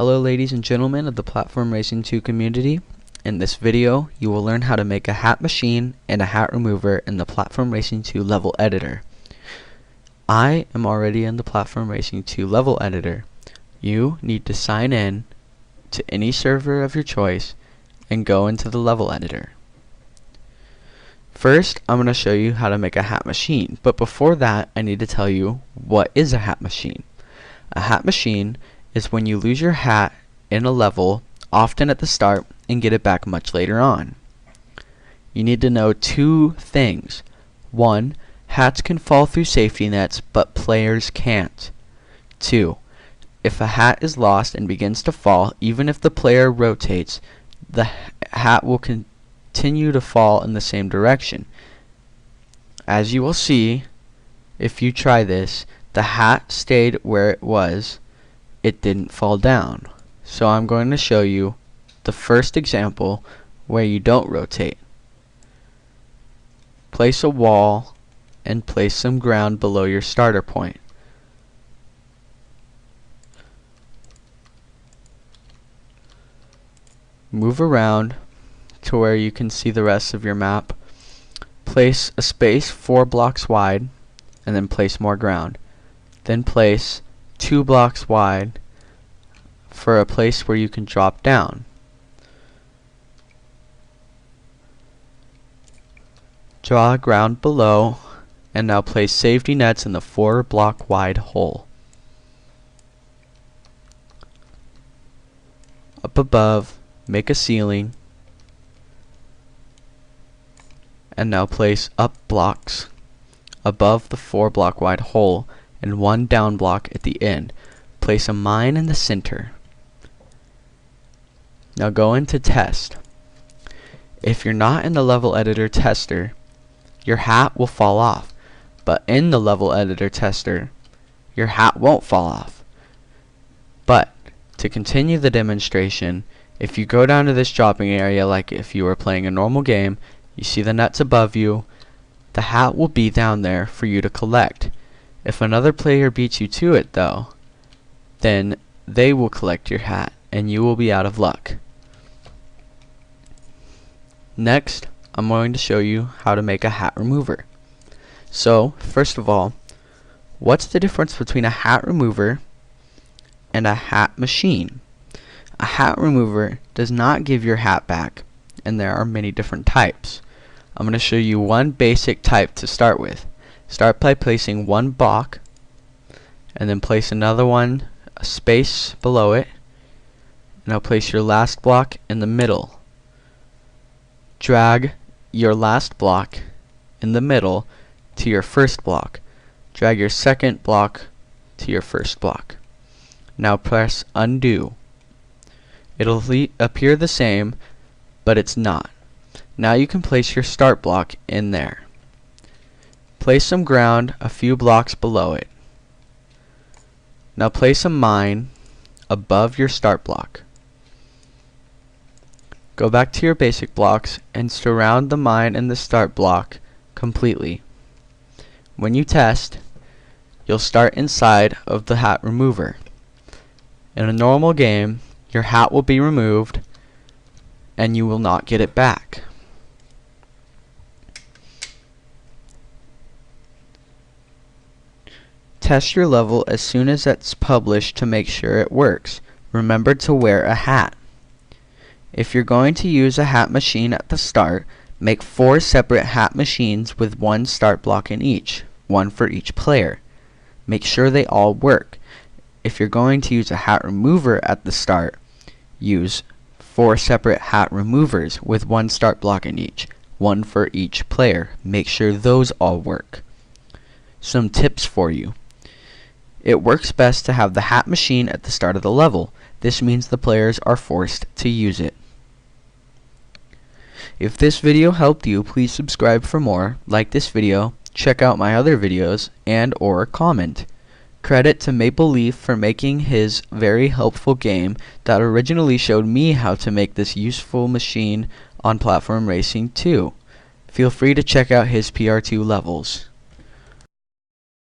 Hello ladies and gentlemen of the Platform Racing 2 community. In this video, you will learn how to make a hat machine and a hat remover in the Platform Racing 2 level editor. I am already in the Platform Racing 2 level editor. You need to sign in to any server of your choice and go into the level editor. First, I'm going to show you how to make a hat machine, but before that, I need to tell you what is a hat machine. A hat machine is when you lose your hat in a level, often at the start, and get it back much later on. You need to know two things. One, hats can fall through safety nets, but players can't. Two, if a hat is lost and begins to fall, even if the player rotates, the hat will continue to fall in the same direction. As you will see, if you try this, the hat stayed where it was. It didn't fall down. So I'm going to show you the first example where you don't rotate. Place a wall and place some ground below your starter point. Move around to where you can see the rest of your map. Place a space 4 blocks wide and then place more ground. Then place 2 blocks wide for a place where you can drop down. Draw ground below and now place safety nets in the 4 block wide hole. Up above, make a ceiling and now place up blocks above the 4 block wide hole and 1 down block at the end. Place a mine in the center. Now go into test. If you're not in the level editor tester, your hat will fall off, but in the level editor tester, your hat won't fall off. But to continue the demonstration, if you go down to this dropping area like if you were playing a normal game, you see the nets above you, the hat will be down there for you to collect. If another player beats you to it though, then they will collect your hat and you will be out of luck. Next, I'm going to show you how to make a hat remover. So, first of all, what's the difference between a hat remover and a hat machine? A hat remover does not give your hat back, and there are many different types. I'm going to show you one basic type to start with. Start by placing one block, and then place another one, a space below it, and now place your last block in the middle. Drag your last block in the middle to your first block. Drag your second block to your first block. Now press undo. It'll appear the same, but it's not. Now you can place your start block in there. Place some ground a few blocks below it. Now place a mine above your start block. Go back to your basic blocks and surround the mine and the start block completely. When you test, you'll start inside of the hat remover. In a normal game, your hat will be removed and you will not get it back. Test your level as soon as it's published to make sure it works. Remember to wear a hat. If you're going to use a hat machine at the start, make 4 separate hat machines with 1 start block in each, 1 for each player. Make sure they all work. If you're going to use a hat remover at the start, use 4 separate hat removers with 1 start block in each, 1 for each player. Make sure those all work. Some tips for you. It works best to have the hat machine at the start of the level. This means the players are forced to use it. If this video helped you, please subscribe for more, like this video, check out my other videos, and or comment. Credit to Maple Leaf for making his very helpful game that originally showed me how to make this useful machine on Platform Racing 2. Feel free to check out his PR2 levels.